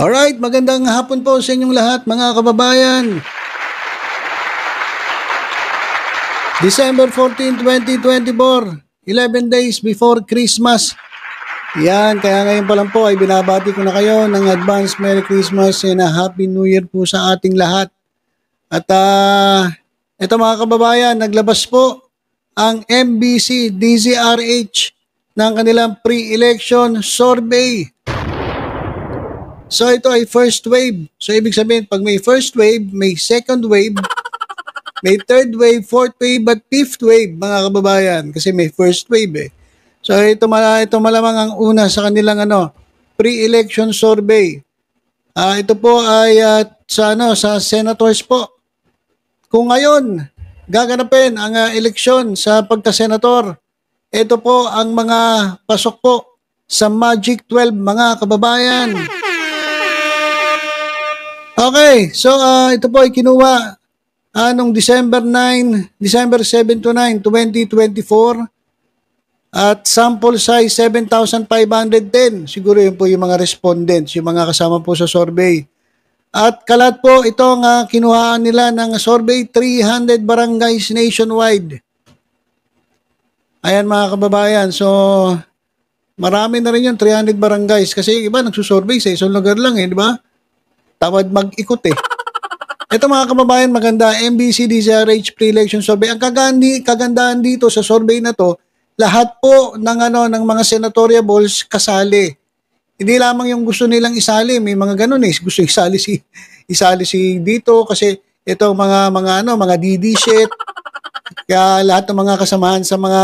Alright, magandang hapon po sa inyong lahat mga kababayan. December 14, 2024, 11 days before Christmas. Yan, kaya ngayon pa lang po ay binabati ko na kayo ng advance Merry Christmas and a Happy New Year po sa ating lahat. At ito mga kababayan, naglabas po ang MBC DZRH ng kanilang pre-election survey. So ito ay first wave. So ibig sabihin, pag may first wave, may second wave, may third wave, fourth wave, at fifth wave mga kababayan. Kasi may first wave eh. So ito malamang ang una sa kanilang pre-election survey. Ito po ay sa senators po. Kung ngayon gaganapin ang eleksyon sa pagka-senator, ito po ang mga pasok po sa Magic 12 mga kababayan. Okay, so ito po ay kinuha noong December 7 to 9, 2024 at sample size 7,510. Siguro yun po yung mga respondents, yung mga kasama po sa survey. At kalat po itong kinuhaan nila ng survey 300 barangays nationwide. Ayan mga kababayan, so marami na rin yung 300 barangays kasi iba nagsusurvey sa isang lugar lang di ba? Tawad mag-ikot eh. Ito mga kababayan, maganda, MBC DZRH pre-election survey. Ang kagandahan dito sa survey na to, lahat po ng mga senatoriables kasali. Hindi lamang yung gusto nilang isali, may mga ganun eh. Gusto isali si dito kasi ito mga DD shit. Kaya lahat ng mga kasamahan sa mga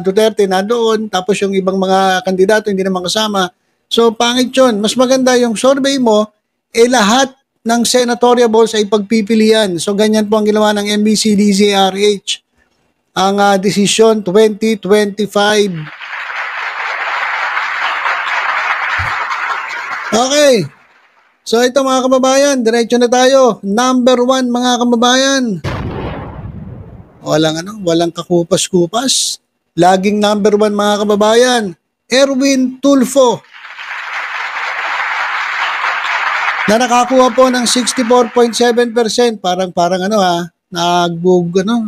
Duterte na doon, tapos yung ibang mga kandidato hindi naman kasama. So pangit yun. Mas maganda yung survey mo, lahat ng senatoriables ay pagpipilian. So ganyan po ang ginawa ng MBC DZRH. Ang desisyon 2025. Okay. So ito mga kababayan, diretso na tayo. Number 1 mga kababayan. Walang kakupas-kupas. Laging number 1 mga kababayan. Erwin Tulfo. Na nakakuha po ng 64.7%. Parang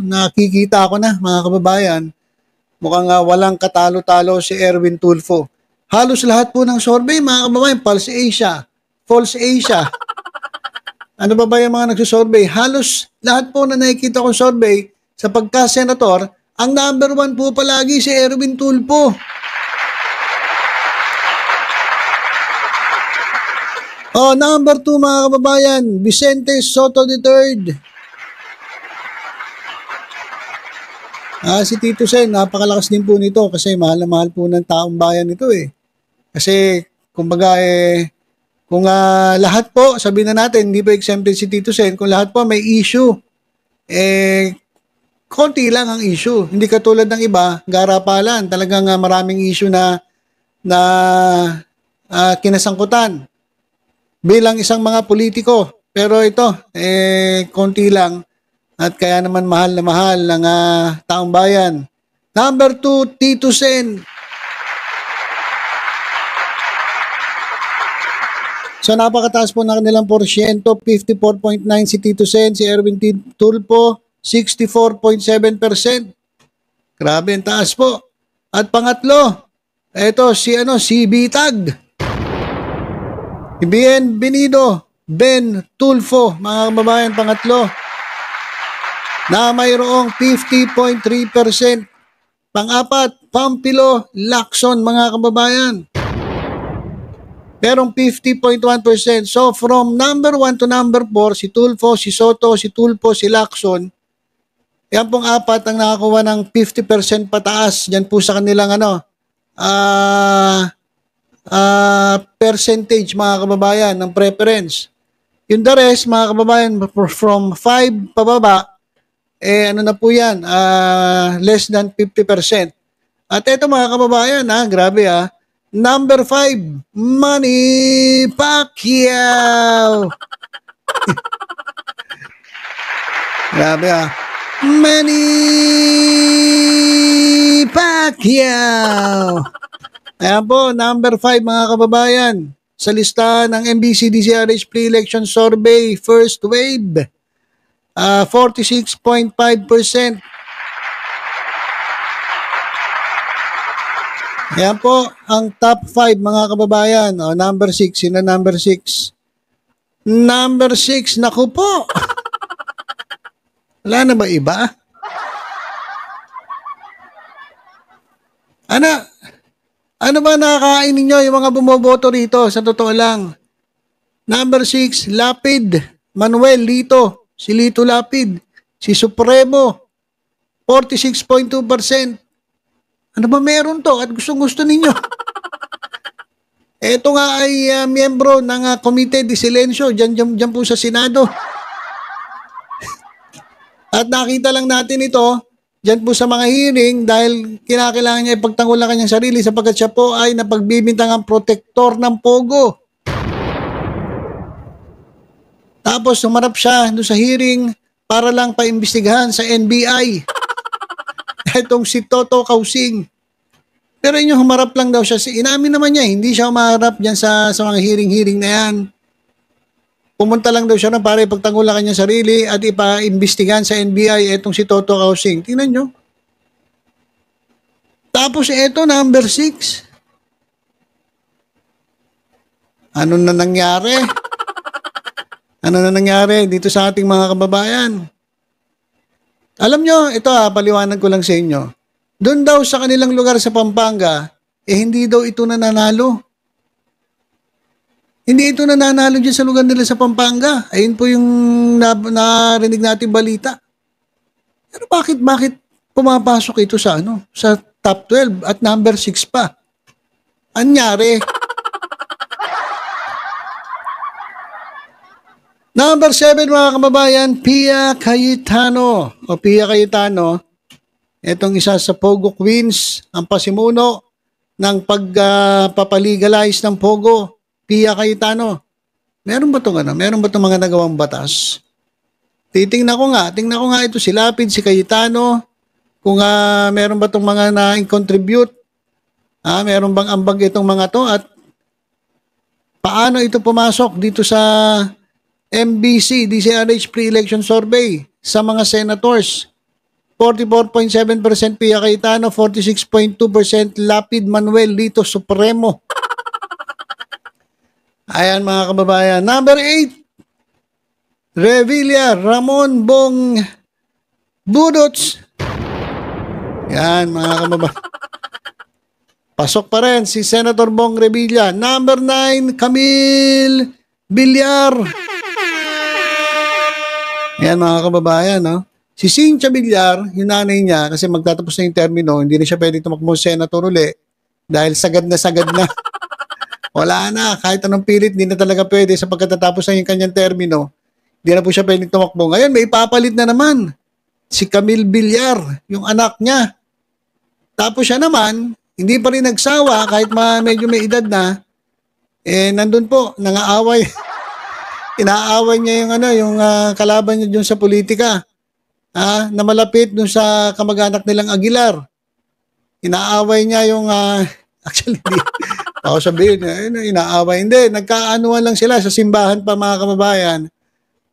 nakikita ko na mga kababayan. Mukhang walang katalo-talo si Erwin Tulfo. Halos lahat po ng survey mga kababayan, False Asia. Ano ba yung mga nagsusurvey? Halos lahat po na nakikita kong survey sa pagka-senator, ang number 1 po palagi si Erwin Tulfo. Number 2 mga kababayan, Vicente Soto III. Si Tito Sen, napakalakas din po nito kasi mahal na mahal po ng taong bayan ito eh. Kasi kumbaga kung lahat po, sabihin na natin, hindi po exempted si Tito Sen, kung lahat po may issue, konti lang ang issue. Hindi katulad ng iba, garapalan, talagang maraming issue na kinasangkutan bilang isang mga politiko. Pero ito, konti lang at kaya naman mahal na mahal ng taong bayan. Number 2, Tito Sen. So napakataas po na kanilang porsyento, 54.9 si Tito Sen, si Erwin Tulfo, 64.7%. Grabe ang taas po. At pangatlo, ito si Bitag. Bienvenido Ben Tulfo, mga kababayan, pangatlo, na mayroong 50.3%. Pang-apat, Pampilo Lacson, mga kababayan, merong 50.1%. So from number 1 to number 4, si Tulfo, si Soto, si Tulfo, si Lacson, yan pong apat ang nakakuha ng 50% pataas. Yan po sa kanilang percentage mga kababayan ng preference. Yung the rest mga kababayan from 5 pababa na po yan, less than 50%. At ito mga kababayan grabe number 5, Manny Pacquiao. Grabe Manny Pacquiao. Ayan po, number 5 mga kababayan. sa listahan ng MBC-DZRH Pre-Election Survey First Wave. 46.5%. Yan po ang top 5 mga kababayan. Number 6, sino number 6? Number 6, naku po. Wala na ba iba? Ano ba nakakain ninyo yung mga bumoboto rito? Sa totoo lang. Number 6, Lapid. Manuel Lito. Si Lito Lapid. Si Supremo. 46.2%. Ano ba meron to? At gusto ninyo? Ito nga ay miyembro ng Komite de Silencio. Diyan po sa Senado. At nakita lang natin ito diyan po sa mga hearing dahil kinakailangan niya ipagtanggol ang kanyang sarili sapagkat siya po ay napagbibintangang protektor ng Pogo. Tapos humarap siya doon sa hearing para lang paimbestigahan sa NBI. Itong si Toto Kausing. Pero inyo humarap lang daw siya. Inamin naman niya, hindi siya humarap diyan sa mga hearing na yan. Pumunta lang daw siya na para ipagtanggol ang kanyang sarili at ipaimbestigahan sa NBI itong si Toto Kausing. Tingnan nyo. Tapos ito, number 6. Ano na nangyari? Ano na nangyari dito sa ating mga kababayan? Alam nyo, ito paliwanag ko lang sa inyo. Doon daw sa kanilang lugar sa Pampanga, hindi daw ito nananalo. Hindi ito nananalo dyan sa lugar nila sa Pampanga. Ayun po yung narinig natin balita. Pero bakit pumapasok ito sa sa top 12 at number 6 pa? Anyari? Number 7 mga kababayan, Pia Cayetano. O Pia Cayetano, itong isa sa Pogo Queens, ang pasimuno ng pagpapalegalize ng Pogo. Pia Cayetano. Meron ba itong Meron ba itong mga nagawang batas? Tingnan ko nga ito si Lapid, si Cayetano, kung meron ba itong mga na-contribute. Meron bang ambag itong mga to at paano ito pumasok dito sa MBC, DZRH Pre-Election Survey sa mga senators? 44.7% Pia Cayetano, 46.2% Lapid Manuel Lito Supremo. Ayan mga kababayan. Number 8, Revilla Ramon Bong Budots. Yan mga kababayan. Pasok pa rin si Senator Bong Revilla. Number 9, Camille Villar. Yan mga kababayan. Si Cynthia Villar, yung nanay niya, kasi magtatapos na yung termino, hindi na siya pwede tumakbo senator uli dahil sagad na. Wala na, kahit anong pilit, hindi na talaga pwede sa pagkatapos na yung kanyang termino. Hindi na po siya pwede tumakbo. Ngayon, may ipapalit na naman. Si Camille Villar, yung anak niya. Tapos siya naman, hindi pa rin nagsawa, kahit medyo may edad na, nandun po, nangaaway. Inaaway niya yung kalaban niya dun sa politika. Na malapit dun sa kamag-anak nilang Aguilar. Inaaway niya yung, actually, ako sabihin, inaaway. Hindi, nagkaanuan lang sila sa simbahan pa mga kababayan.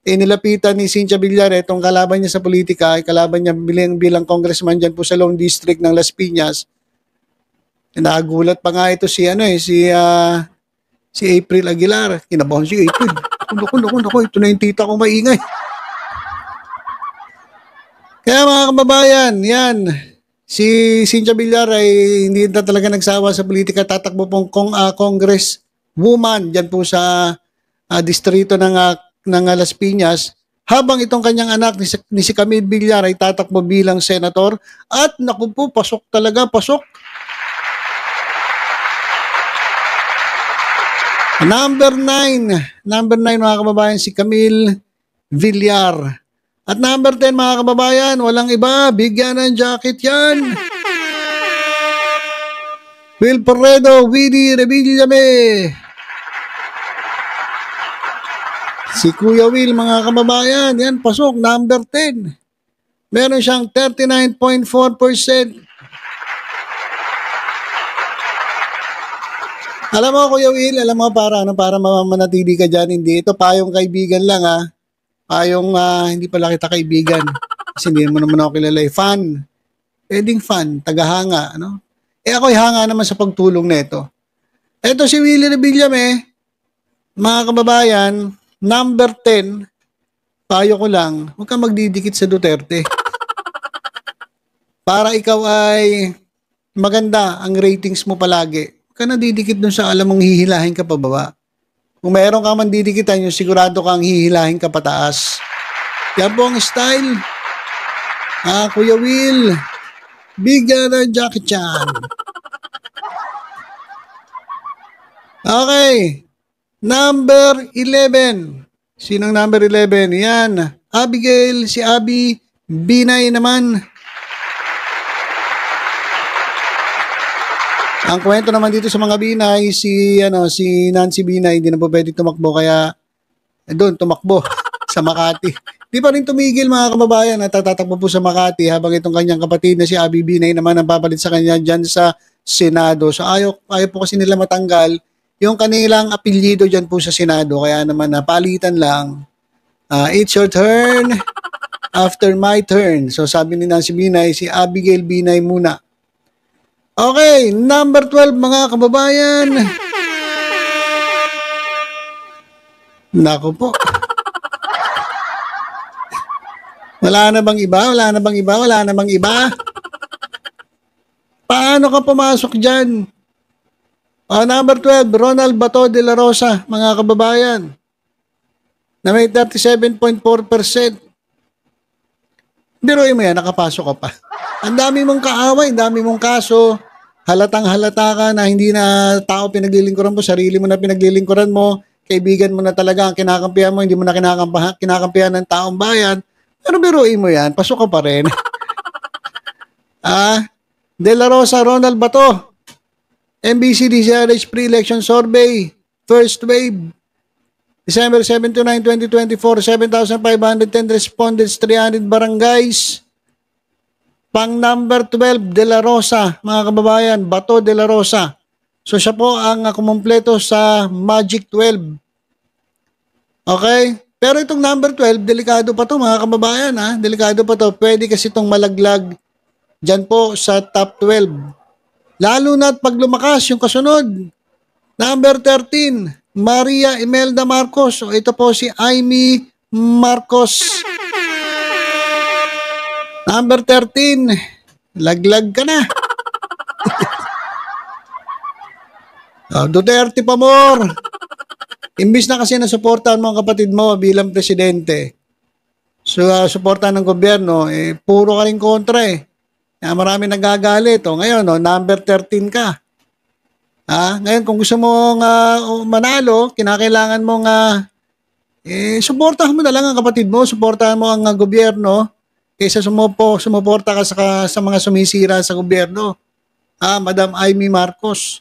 Nilapitan ni Cynthia Villar, itong kalaban niya sa politika, kalaban niya bilang congressman dyan po sa Lone District ng Las Piñas. Nagulat pa nga ito si April Aguilar. Kinabahan si April. Naku, ito na yung tita ko maingay. Kaya mga kababayan, yan. Si Cynthia Villar ay hindi na talaga nagsawa sa politika. Tatakbo pong Congress woman dyan po sa distrito ng Las Piñas. Habang itong kanyang anak ni si Camille Villar ay tatakbo bilang senator. At naku po, pasok talaga, pasok. Number 9 mga kababayan, si Camille Villar. At number 10 mga kababayan, walang iba, bigyan ng jacket yan. Wilfredo Willie Revillame. Si Kuya Will mga kababayan, yan pasok, number 10. Meron siyang 39.4%. Alam mo, Kuya Will, alam mo para manatili ka dyan, hindi. Ito payong kaibigan lang ha. Payong hindi pala kita kaibigan. Kasi hindi mo naman ako kilala. Fan. Pwedeng fan, tagahanga. Ano? Ako'y hanga naman sa pagtulong nito. Ito si Willie Revillame, mga kababayan, number 10, payo ko lang, huwag kang magdidikit sa Duterte. Para ikaw ay maganda ang ratings mo palagi. Huwag ka na didikit dun sa alam mong hihilahin ka pababa. Kung mayroon ka man didikitan, yung sigurado kang hihilahin ka pataas. Yan po ang style. Kuya Will, bigyan ng Jackie Chan. Okay. Number 11. Sinong number 11? Yan. Abigail, si Abby, Binay naman. Ang kwento naman dito sa mga Binay, si Nancy Binay, hindi na po pwede tumakbo, kaya doon tumakbo sa Makati. Di pa rin tumigil mga kababayan at tatatakbo po sa Makati habang itong kanyang kapatid na si Abby Binay naman ang papalit sa kanya dyan sa Senado. So ayaw po kasi nila matanggal yung kanilang apelyido dyan po sa Senado, kaya naman napalitan lang. It's your turn after my turn. So sabi ni Nancy Binay, si Abigail Binay muna. Okay, number 12 mga kababayan. Nako po. Wala na bang iba? Wala na bang iba? Wala na bang iba? Paano ka pumasok dyan? Number 12, Ronald Bato de la Rosa, mga kababayan, na may 37.4%. Biruin mo yan, nakapasok ka pa. Ang dami mong kaaway, ang dami mong kaso, halatang halata ka na hindi na tao pinaglilingkuran mo, sarili mo na pinaglilingkuran mo, kaibigan mo na talaga ang kinakampihan mo, hindi mo na kinakampihan ng taong bayan. Pero biruin mo yan, pasok ka pa rin. De la Rosa, Ronald Bato, MBC DZRH Pre-Election Survey, First Wave, December 7 to 9, 2024, 7,510 respondents, 300 barangays. Pang number 12, De La Rosa, mga kababayan, Bato De La Rosa. So siya po ang kumumpleto sa Magic 12. Okay? Pero itong number 12, delikado pa to mga kababayan. Delikado pa to. Pwede kasi itong malaglag dyan po sa top 12. Lalo na't pag lumakas yung kasunod. Number 13, Maria Imelda Marcos. So ito po si Amy Marcos. Number 13, laglag ka na. Duterte pa more. Imbis na kasi nasuportahan mo ang kapatid mo bilang presidente. So, suportahan ng gobyerno, puro ka rin kontra marami nagagalit. Ngayon, number 13 ka. Ngayon, kung gusto mong manalo, kinakailangan mong suportahan mo na lang ang kapatid mo, suportahan mo ang gobyerno, kaysa sumuporta ka sa mga sumisira sa gobyerno. Madam Amy Marcos.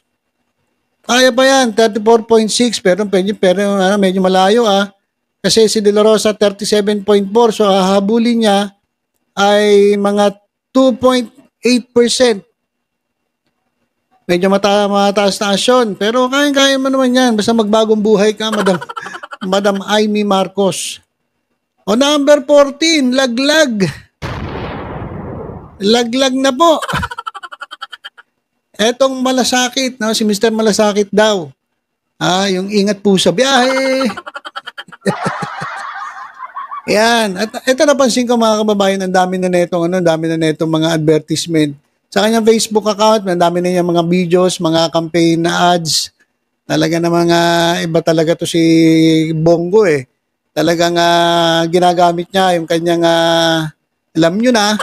Kaya pa yan, 34.6, pero medyo malayo Kasi si De La Rosa 37.4, so hahabulin niya ay mga 2.8%. Medyo mataas-taas yun. Pero kaya mo naman yan. Basta magbagong buhay ka, Madam Amy Marcos. Number 14, laglag. Laglag na po. Etong malasakit, si Mr. Malasakit daw. Yung ingat po sa biyahe. Yan. At ito napansin ko mga kababayan, ang dami na netong mga advertisement. Sa kanyang Facebook account, ang dami na niya mga videos, mga campaign na ads. Talaga na mga iba talaga to si Bongo Talagang ginagamit niya yung kanyang, alam nyo na,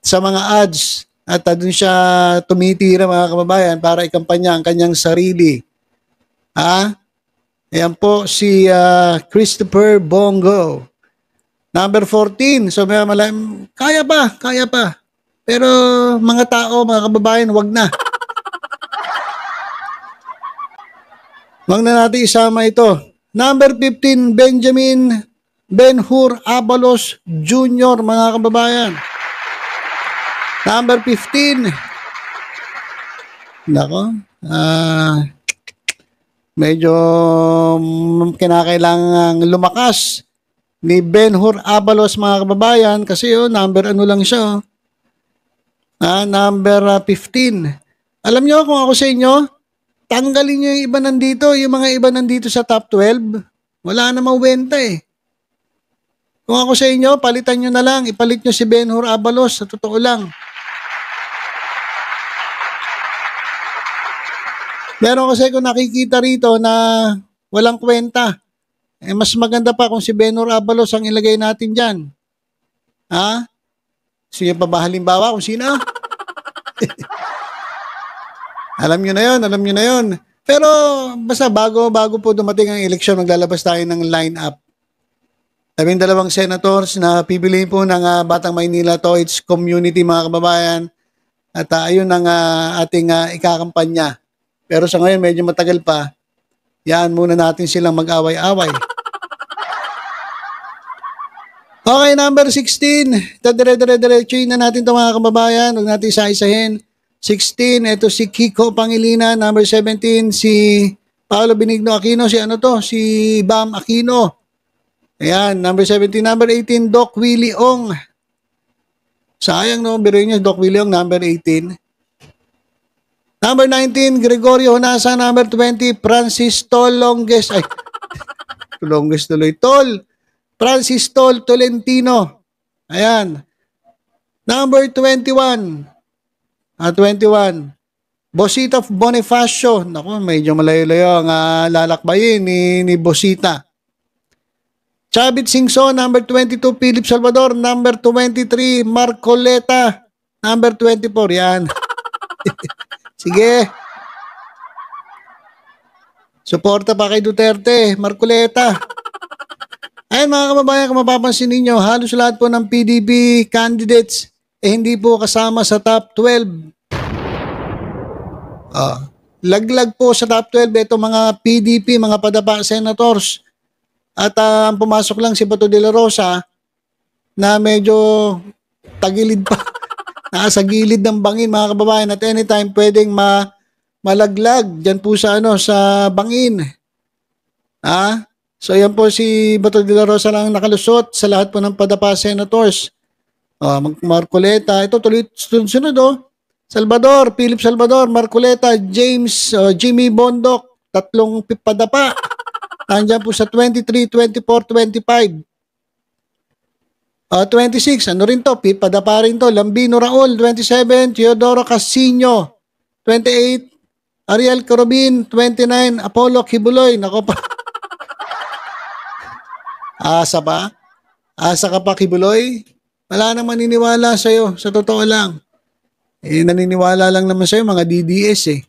sa mga ads. At doon siya tumitira mga kababayan para ikampanya ang kanyang sarili. Ayan po si Christopher Bongo. Number 14. So kaya pa. Pero mga tao, mga kababayan, wag na. Wag na natin isama ito. Number 15, Benjamin Ben-Hur Abalos Jr., mga kababayan. Number 15. Nako, Medyo kinakailangang lumakas ni Ben-Hur Abalos, mga kababayan, kasi number ano lang siya. Number 15. Alam nyo, kung ako sa inyo, tanggalin nyo yung iba nandito, yung mga iba nandito sa top 12. Wala na mawenta eh. Kung ako sa inyo, palitan nyo na lang. Ipalit nyo si Ben-Hur Abalos, sa totoo lang. Meron kasi kung nakikita rito na walang kwenta. Mas maganda pa kung si Ben-Hur Abalos ang ilagay natin dyan. Sige pa ba halimbawa kung sino? Alam nyo na yun. Pero basta bago po dumating ang eleksyon, maglalabas tayo ng line-up. 12 senators na pipiliin po ng Batang Maynila Toits Community, mga kababayan. At ayun ang ating ikakampanya. Pero sa ngayon medyo matagal pa. Yan muna natin silang mag-away-away. Okay, number 16. Dire-diretsuin na natin ito, mga kababayan. Huwag natin isa-isahin. 16, ito si Kiko Pangilinan. Number 17, si Paolo Benigno Aquino. Si Bam Aquino. Ayan, number 17. Number 18, Doc Willie Ong. Sayang no, biruin niyo, Doc Willie Ong, number 18. Number 19, Gregorio Honasa. Number 20, Francis Tol Longest. Ay, Longest tuloy. Tol. Francis Tol Tolentino. Ayan. Number 21. 21. Bosita Bonifacio. Naku, medyo malayo-layo ang lalakbayin ni Bosita. Chavit Singson. Number 22, Philip Salvador. Number 23, Marcoleta. Number 24. Yan. Sige. Suporta pa kay Duterte. Marcoleta. Ayun, mga kababayan, kung mapapansin ninyo, halos lahat po ng PDP candidates hindi po kasama sa top 12. Laglag po sa top 12 ito mga PDP, mga padapa senators. At ang pumasok lang si Bato de la Rosa na medyo tagilid pa. Nasa gilid ng bangin, mga kababayan, at anytime pwedeng malaglag dyan po sa bangin. So yan po si Bato de la Rosa lang nakalusot sa lahat po ng padapa senators. Marcoleta, ito tuloy sunod Salvador, Philip Salvador, Marcoleta, James, Jimmy Bondok, tatlong padapa. Nandiyan po sa 23, 24, 25. 26, ano rin to? Padapa rin to. Lambino Raul, 27, Teodoro Casino, 28, Ariel Corobin, 29, Apollo Kibuloy. Nako pa. Asa pa? Asa ka pa, Kibuloy? Wala nang maniniwala sa'yo, sa totoo lang. Naniniwala lang naman sa'yo, mga DDS eh.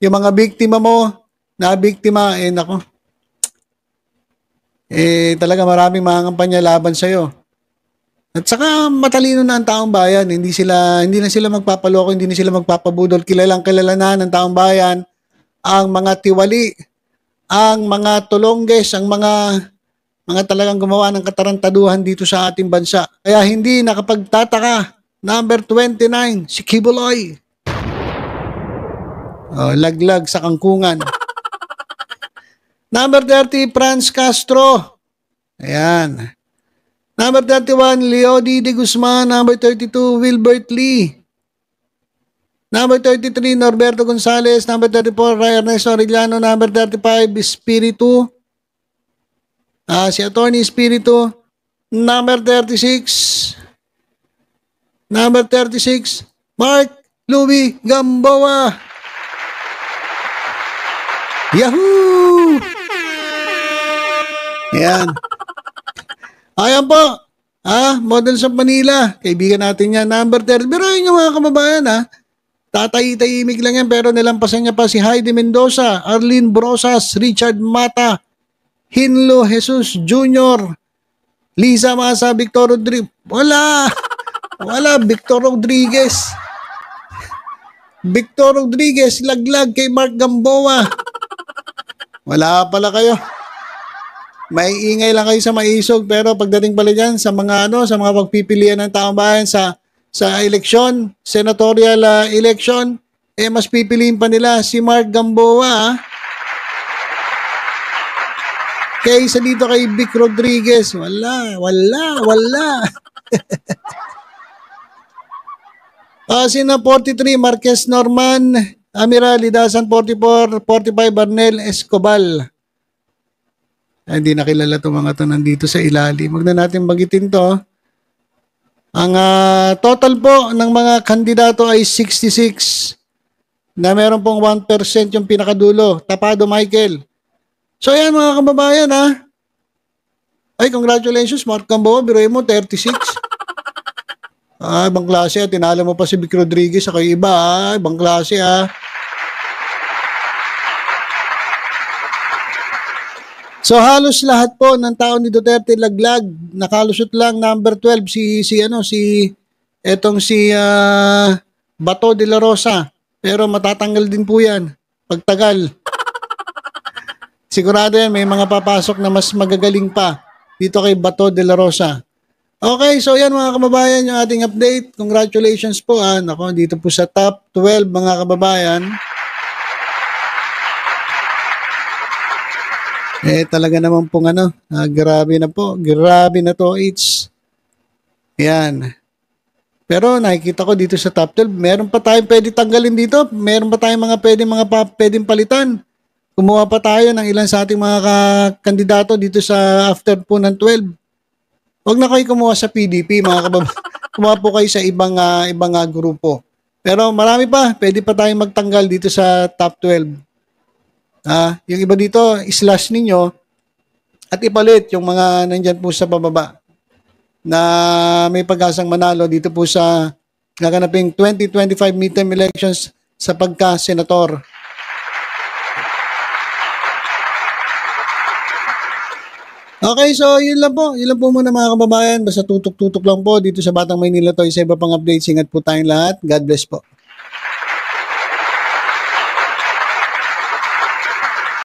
Yung mga biktima mo, na biktima, nako. Talaga maraming mga kampanya laban sa'yo. At saka matalino na ang taong bayan. Hindi na sila magpapaloko, hindi na sila magpapabudol. Kilala na ng taong bayan ang mga tiwali, ang mga tulongges, ang mga talagang gumawa ng katarantaduhan dito sa ating bansa. Kaya hindi nakapagtataka. Number 29, si Kibuloy. Laglag sa kangkungan. Number 30, Franz Castro. Ayan. Number 31, Leody de Guzman. Number 32, Wilbert Lee. Number 33, Norberto Gonzales. Number 34, Ernesto Arellano. Number 35, Espiritu. Si Attorney Espiritu. Number 36, Mark Louie Gamboa. Yahoo! Ayan. Ayan po. Models of Manila. Kaibigan natin yan. Number 30. Pero yun yung mga kababayan tatay-tahimik lang yan, pero nilampasan niya pa si Heidi Mendoza, Arlene Brosas, Richard Mata, Hinlo Jesus Jr., Lisa Masa, Victor Rodriguez. Wala, Victor Rodriguez. Laglag kay Mark Gamboa. Wala pala kayo. May ingay lang kayo sa maisog, pero pagdating pala dyan sa mga sa mga pagpipilian ng taong bayan sa eleksyon, senatorial election, mas pipiliin pa nila si Mark Gamboa, kaysa dito kay Vic Rodriguez. Wala. Sina 43, Marquez Norman, Amiral, Lidasan 44, 45, Arnel Escobal. Hindi nakilala itong mga ito nandito sa ilalim. Huwag na natin bagitin to. Ang total po ng mga kandidato ay 66 na meron pong 1% yung pinakadulo. Tapado Michael. So yan mga kababayan ha. Ay congratulations Mark Gamboa, biruin mo 36. Ibang klase ha. Tinalo mo pa si Vic Rodriguez sa kayo iba ha. Ibang klase ha. So halos lahat po ng tao ni Duterte laglag. Nakalusot lang number 12 si Bato de la Rosa. Pero matatanggal din po yan pagtagal. Sigurado yan may mga papasok na mas magagaling pa dito kay Bato de la Rosa. Okay, so yan mga kababayan yung ating update. Congratulations po Nako, dito po sa top 12 mga kababayan. Talaga naman pong grabe na po. Grabe na to, it's. Yan. Pero nakikita ko dito sa top 12, meron pa tayong pwede tanggalin dito. Meron pa tayong pwedeng palitan. Kumuha pa tayo ng ilan sa ating mga kandidato dito sa after po ng 12. Huwag na kayo kumuha sa PDP, mga kababayan. Kumuha po kayo sa ibang grupo. Pero marami pa. Pwede pa tayong magtanggal dito sa top 12. Yung iba dito, slash ninyo at ipalit yung mga nandyan po sa bababa na may pag-asang manalo dito po sa gaganaping 2025 midterm elections sa pagka-senator. Okay, so yun lang po. Yun lang po muna mga kababayan. Basta tutok-tutok lang po dito sa Batang Maynila to. Isa iba pang updates. Ingat po tayong lahat. God bless po.